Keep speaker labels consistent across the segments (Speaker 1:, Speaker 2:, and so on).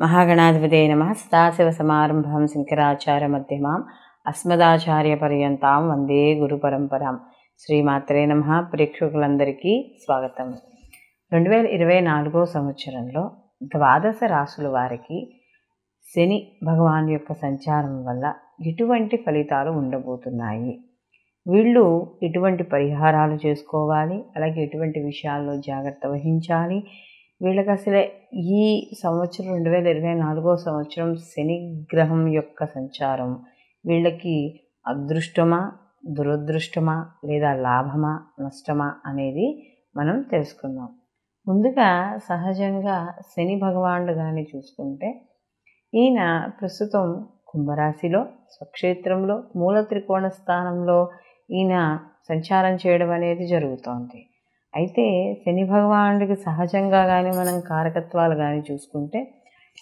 Speaker 1: महागणाधिपते नमः। सदाशिवसमारम्भां शङ्कराचार्यमध्यमाम् अस्मदाचार्यपर्यन्तां వందే గురుపరంపరాం. శ్రీమాత్రే నమః. ప్రేక్షకులందరికీ స్వాగతం. 2024 సంవత్సరంలో ద్వాదశ రాశుల వారికి శని భగవాన్ యొక్క సంచారం వల్ల ఎటువంటి ఫలితాలు ఉండబోతున్నాయి, వీళ్ళు ఎటువంటి పరిహారాలు చేసుకోవాలి, అలాగే ఎటువంటి విషయాల్లో జాగ్రత్త వహించాలి, వీళ్ళకి అసలే ఈ సంవత్సరం 2024 సంవత్సరం శని గ్రహం యొక్క సంచారం వీళ్ళకి అదృష్టమా, దురదృష్టమా, లేదా లాభమా, నష్టమా అనేది మనం తెలుసుకుందాం. ముందుగా సహజంగా శని భగవానుడు కానీ చూసుకుంటే ఈయన ప్రస్తుతం కుంభరాశిలో స్వక్షేత్రంలో మూల త్రికోణ స్థానంలో ఈయన సంచారం చేయడం అనేది జరుగుతోంది. అయితే శని భగవానుడికి సహజంగా కానీ మనం కారకత్వాలు కానీ చూసుకుంటే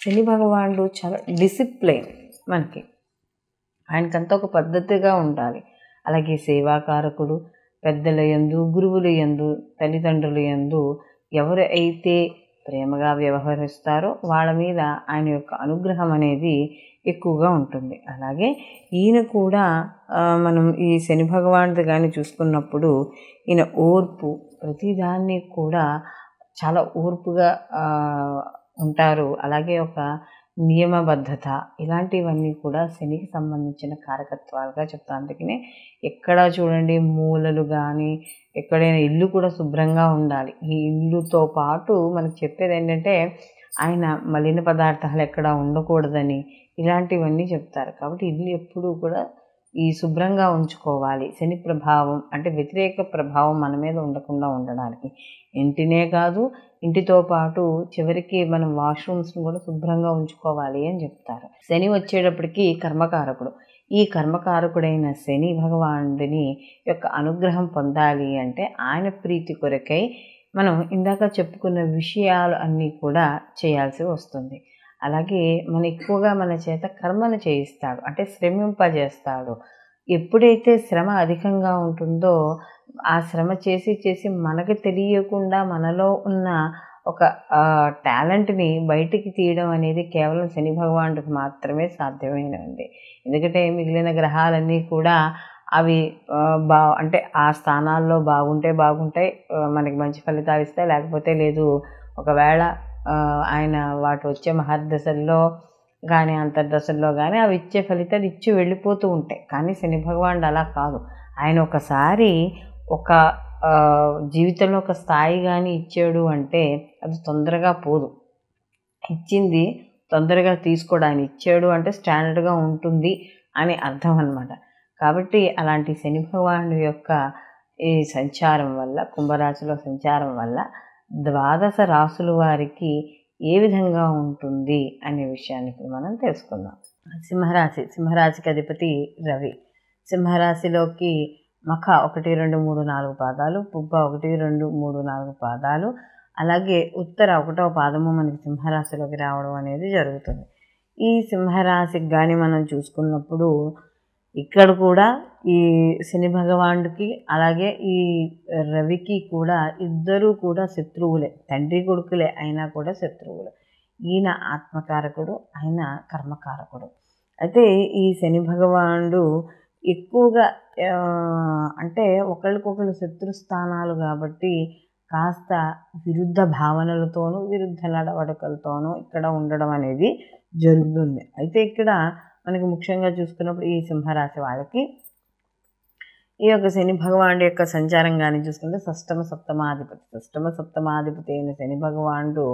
Speaker 1: శని భగవానుడు చాలా డిసిప్లైన్, మనకి ఆయనకంతా ఒక పద్ధతిగా ఉండాలి. అలాగే సేవాకారకుడు, పెద్దల యందు, గురువుల యందు, తల్లిదండ్రుల యందు ఎవరు అయితే ప్రేమగా వ్యవహరిస్తారో వాళ్ళ మీద ఆయన యొక్క అనుగ్రహం అనేది ఎక్కువగా ఉంటుంది. అలాగే ఈయన కూడా మనం ఈ శని భగవానుడి కానీ చూసుకున్నప్పుడు ఈయన ఓర్పు, ప్రతిదాన్ని కూడా చాలా ఓర్పుగా ఉంటారు. అలాగే ఒక నియమబద్ధత, ఇలాంటివన్నీ కూడా శనికి సంబంధించిన కారకత్వాలుగా చెప్తాను. అందుకనే ఎక్కడ చూడండి మూలలు కానీ ఎక్కడైనా ఇల్లు కూడా శుభ్రంగా ఉండాలి. ఈ ఇల్లుతో పాటు మనకు చెప్పేది ఏంటంటే ఆయన మలిన పదార్థాలు ఎక్కడ ఉండకూడదని, ఇలాంటివన్నీ చెప్తారు. కాబట్టి ఇల్లు ఎప్పుడూ కూడా ఈ శుభ్రంగా ఉంచుకోవాలి. శని ప్రభావం అంటే వ్యతిరేక ప్రభావం మన మీద ఉండకుండా ఉండడానికి ఇంటినే కాదు, ఇంటితో పాటు చివరికి మనం వాష్రూమ్స్ని కూడా శుభ్రంగా ఉంచుకోవాలి అని చెప్తారు. శని వచ్చేటప్పటికి కర్మకారకుడు. ఈ కర్మకారకుడైన శని భగవానుడిని యొక్క అనుగ్రహం పొందాలి అంటే ఆయన ప్రీతి కొరకై మనం ఇందాక చెప్పుకున్న విషయాలు అన్నీ కూడా చేయాల్సి వస్తుంది. అలాగే ఎక్కువగా మన చేత కర్మను చేయిస్తాడు, అంటే శ్రమింపజేస్తాడు. ఎప్పుడైతే శ్రమ అధికంగా ఉంటుందో ఆ శ్రమ చేసి చేసి మనకు తెలియకుండా మనలో ఉన్న ఒక టాలెంట్ని బయటికి తీయడం అనేది కేవలం శని భగవానుడికి మాత్రమే సాధ్యమైనది. ఎందుకంటే మిగిలిన గ్రహాలన్నీ కూడా అవి అంటే ఆ స్థానాల్లో బాగుంటే బాగుంటాయి, మనకి మంచి ఫలితాలు ఇస్తాయి, లేకపోతే లేదు. ఒకవేళ ఆయన వాటి వచ్చే మహర్దశల్లో కానీ అంతర్దశల్లో కానీ అవి ఇచ్చే ఫలితాలు ఇచ్చి వెళ్ళిపోతూ ఉంటాయి. కానీ శని భగవానుడు అలా కాదు. ఆయన ఒకసారి ఒక జీవితంలో ఒక స్థాయి కానీ ఇచ్చాడు అంటే అది తొందరగా పోదు. ఇచ్చింది తొందరగా తీసుకోవడం, ఆయన ఇచ్చాడు అంటే స్టాండర్డ్గా ఉంటుంది అని అర్థం అన్నమాట. కాబట్టి అలాంటి శని భగవానుడి యొక్క ఈ సంచారం వల్ల, కుంభరాశిలో సంచారం వల్ల ద్వాదశ రాశుల వారికి ఏ విధంగా ఉంటుంది అనే విషయాన్ని ఇప్పుడు మనం తెలుసుకుందాం. సింహరాశికి అధిపతి రవి. సింహరాశిలోకి మఖ 1, 2, 3, 4 పాదాలు, పుబ్బ 1, 2, 3, 4 పాదాలు, అలాగే ఉత్తర 1వ పాదము మనకి సింహరాశిలోకి రావడం అనేది జరుగుతుంది. ఈ సింహరాశికి కానీ మనం చూసుకున్నప్పుడు ఇక్కడ కూడా ఈ శని భగవానుడికి అలాగే ఈ రవికి కూడా ఇద్దరూ కూడా శత్రువులే, తండ్రి కొడుకులే అయినా కూడా శత్రువులు. ఈయన ఆత్మకారకుడు, ఆయన కర్మకారకుడు. అయితే ఈ శని భగవానుడు ఎక్కువగా అంటే ఒకరికొకరు శత్రుస్థానాలు కాబట్టి కాస్త విరుద్ధ భావనలతోనూ విరుద్ధ నడవడికలతోనూ ఇక్కడ ఉండడం అనేది జరుగుతుంది. అయితే ఇక్కడ మనకి ముఖ్యంగా చూసుకున్నప్పుడు ఈ సింహరాశి వాళ్ళకి ఈ యొక్క శని భగవానుడి యొక్క సంచారం కానీ చూసుకుంటే షష్టమ సప్తమాధిపతి అయిన శని భగవానుడు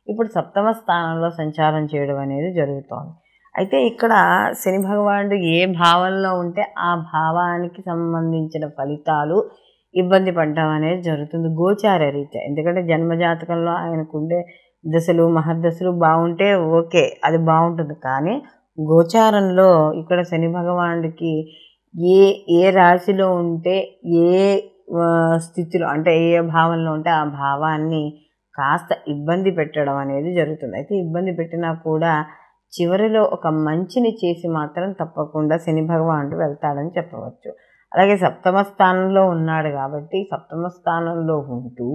Speaker 1: ఇప్పుడు 7వ స్థానంలో సంచారం చేయడం అనేది జరుగుతోంది. అయితే ఇక్కడ శని భగవానుడు ఏ భావంలో ఉంటే ఆ భావానికి సంబంధించిన ఫలితాలు ఇబ్బంది పడడం అనేది జరుగుతుంది గోచార రీత్యా. ఎందుకంటే జన్మజాతకంలో ఆయనకుండే దశలు మహర్దశలు బాగుంటే ఓకే, అది బాగుంటుంది. కానీ గోచారంలో ఇక్కడ శని భగవానుడికి ఏ రాశిలో ఉంటే ఏ స్థితిలో అంటే ఏ భావంలో ఉంటే ఆ భావాన్ని కాస్త ఇబ్బంది పెట్టడం అనేది జరుగుతుంది. అయితే ఇబ్బంది పెట్టినా కూడా చివరిలో ఒక మంచిని చేసి మాత్రం తప్పకుండా శని భగవానుడు వెళ్తాడని చెప్పవచ్చు. అలాగే 7వ స్థానంలో ఉన్నాడు కాబట్టి 7వ స్థానంలో ఉంటూ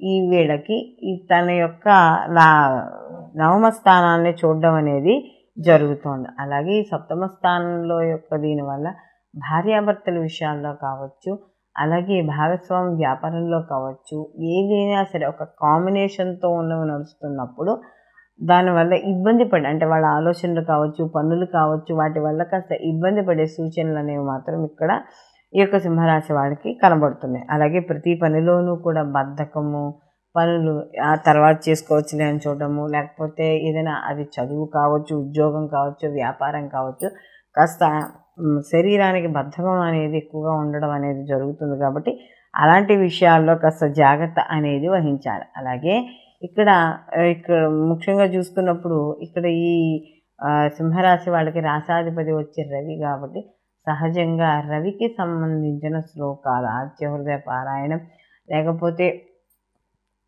Speaker 1: ఈ వీళ్ళకి ఈ తన యొక్క లా నవమ స్థానాన్ని చూడడం అనేది జరుగుతోంది. అలాగే ఈ సప్తమ స్థానంలో యొక్క దీనివల్ల భార్యాభర్తల విషయాల్లో కావచ్చు, అలాగే భాగస్వామి వ్యాపారంలో కావచ్చు, ఏదైనా సరే ఒక కాంబినేషన్తో ఉన్నవి నడుస్తున్నప్పుడు దానివల్ల ఇబ్బంది పడి, అంటే వాళ్ళ ఆలోచనలు కావచ్చు, పనులు కావచ్చు, వాటి వల్ల కాస్త ఇబ్బంది పడే సూచనలు అనేవి మాత్రం ఇక్కడ ఈ యొక్క సింహరాశి వాళ్ళకి కనబడుతున్నాయి. అలాగే ప్రతి పనిలోనూ కూడా బద్ధకము, పనులు ఆ తర్వాత చేసుకోవచ్చులే అని చూడడము, లేకపోతే ఏదైనా అది చదువు కావచ్చు, ఉద్యోగం కావచ్చు, వ్యాపారం కావచ్చు, కాస్త శరీరానికి బద్ధకం అనేది ఎక్కువగా ఉండడం అనేది జరుగుతుంది. కాబట్టి అలాంటి విషయాల్లో కాస్త జాగ్రత్త అనేది వహించాలి. అలాగే ఇక్కడ ఇక్కడ ముఖ్యంగా చూసుకున్నప్పుడు ఇక్కడ ఈ సింహరాశి వాళ్ళకి రాసాధిపతి వచ్చే రవి కాబట్టి సహజంగా రవికి సంబంధించిన శ్లోకాలు ఆద్యహృదయ పారాయణం, లేకపోతే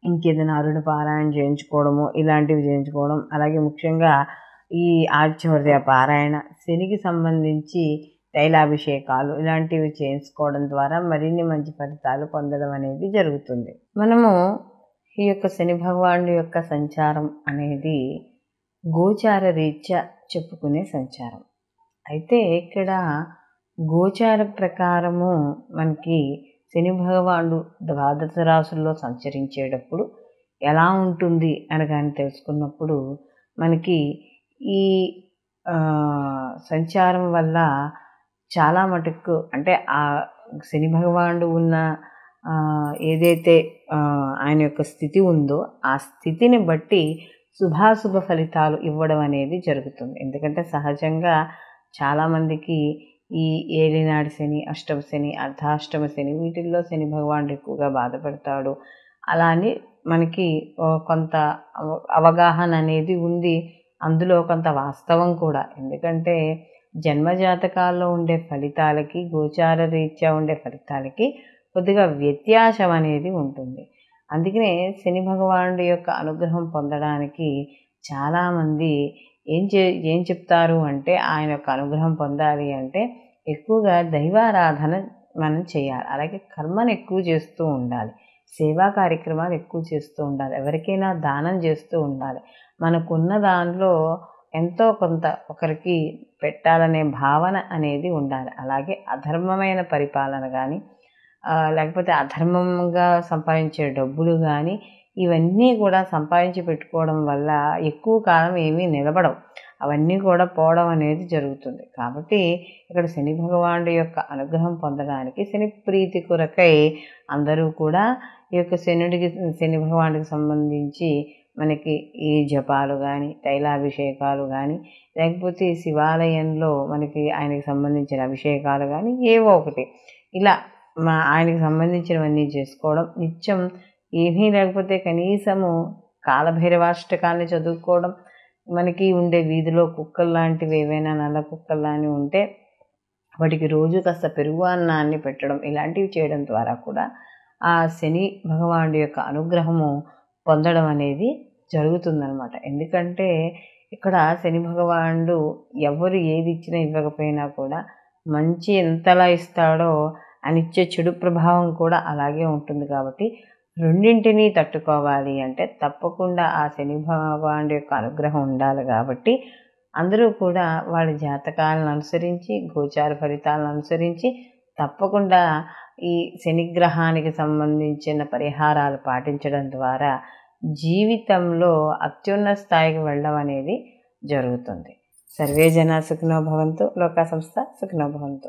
Speaker 1: ఇంకేదైనా అరుణ పారాయణ చేయించుకోవడము, ఇలాంటివి చేయించుకోవడం. అలాగే ముఖ్యంగా ఈ ఆద్యహృదయ పారాయణ, శనికి సంబంధించి తైలాభిషేకాలు ఇలాంటివి చేయించుకోవడం ద్వారా మరిన్ని మంచి ఫలితాలు పొందడం అనేది జరుగుతుంది. మనము ఈ యొక్క శని భగవానుడి యొక్క సంచారం అనేది గోచార రీత్యా చెప్పుకునే సంచారం. అయితే ఇక్కడ గోచార ప్రకారము మనకి శని భగవానుడు ద్వాదశ రాశుల్లో సంచరించేటప్పుడు ఎలా ఉంటుంది అని కానీ తెలుసుకున్నప్పుడు మనకి ఈ సంచారం వల్ల చాలా మటుకు, అంటే ఆ శని భగవానుడు ఉన్న ఏదైతే ఆయన యొక్క స్థితి ఉందో ఆ స్థితిని బట్టి శుభాశుభ ఫలితాలు ఇవ్వడం అనేది జరుగుతుంది. ఎందుకంటే సహజంగా చాలామందికి ఈ ఏలినాటి శని, అష్టమ శని, అర్ధాష్టమ శని, వీటిల్లో శని భగవానుడు ఎక్కువగా బాధపడతాడు. అలా అని మనకి కొంత అవగాహన అనేది ఉంది, అందులో కొంత వాస్తవం కూడా. ఎందుకంటే జన్మజాతకాల్లో ఉండే ఫలితాలకి, గోచార రీత్యా ఉండే ఫలితాలకి కొద్దిగా వ్యత్యాసం అనేది ఉంటుంది. అందుకనే శని భగవానుడి యొక్క అనుగ్రహం పొందడానికి చాలామంది ఏం చెప్తారు అంటే, ఆయన యొక్క అనుగ్రహం పొందాలి అంటే ఎక్కువగా దైవారాధన మనం చేయాలి. అలాగే కర్మను ఎక్కువ చేస్తూ ఉండాలి, సేవా కార్యక్రమాలు ఎక్కువ చేస్తూ ఉండాలి, ఎవరికైనా దానం చేస్తూ ఉండాలి. మనకున్న దానిలో ఎంతో కొంత ఒకరికి పెట్టాలనే భావన అనేది ఉండాలి. అలాగే అధర్మమైన పరిపాలన కానీ, లేకపోతే అధర్మంగా సంపాదించే డబ్బులు కానీ, ఇవన్నీ కూడా సంపాదించి పెట్టుకోవడం వల్ల ఎక్కువ కాలం ఏమీ నిలబడవు, అవన్నీ కూడా పోవడం అనేది జరుగుతుంది. కాబట్టి ఇక్కడ శని భగవానుడి యొక్క అనుగ్రహం పొందడానికి, శని ప్రీతి కొరకై అందరూ కూడా ఈ యొక్క శని భగవానుడికి సంబంధించి మనకి ఈ జపాలు కానీ, తైలాభిషేకాలు కానీ, లేకపోతే శివాలయంలో మనకి ఆయనకి సంబంధించిన అభిషేకాలు కానీ, ఏవో ఒకటి ఇలా ఆయనకి సంబంధించినవన్నీ చేసుకోవడం, నిత్యం ఏమీ లేకపోతే కనీసము కాలభైరవాష్టకాన్ని చదువుకోవడం, మనకి ఉండే వీధిలో కుక్కలు లాంటివి ఏవైనా నల్ల కుక్కలు లాంటివి ఉంటే వాటికి రోజు కాస్త పెరుగు అన్నాన్ని పెట్టడం, ఇలాంటివి చేయడం ద్వారా కూడా ఆ శని భగవానుడి యొక్క అనుగ్రహము పొందడం అనేది జరుగుతుందన్నమాట. ఎందుకంటే ఇక్కడ శని భగవానుడు ఎవరు ఏది ఇచ్చినా ఇవ్వకపోయినా కూడా మంచి ఎంతలా ఇస్తాడో అనిచ్చే చెడు ప్రభావం కూడా అలాగే ఉంటుంది. కాబట్టి రెండింటినీ తట్టుకోవాలి అంటే తప్పకుండా ఆ శని భగవానుడి యొక్క అనుగ్రహం ఉండాలి. కాబట్టి అందరూ కూడా వాళ్ళ జాతకాలను అనుసరించి, గోచార ఫలితాలను అనుసరించి తప్పకుండా ఈ శనిగ్రహానికి సంబంధించిన పరిహారాలు పాటించడం ద్వారా జీవితంలో అత్యున్నత స్థాయికి వెళ్ళడం అనేది జరుగుతుంది. సర్వే జనా సుఖినో భవంతు, లోకా సంస్థ సుఖినో భవంతు.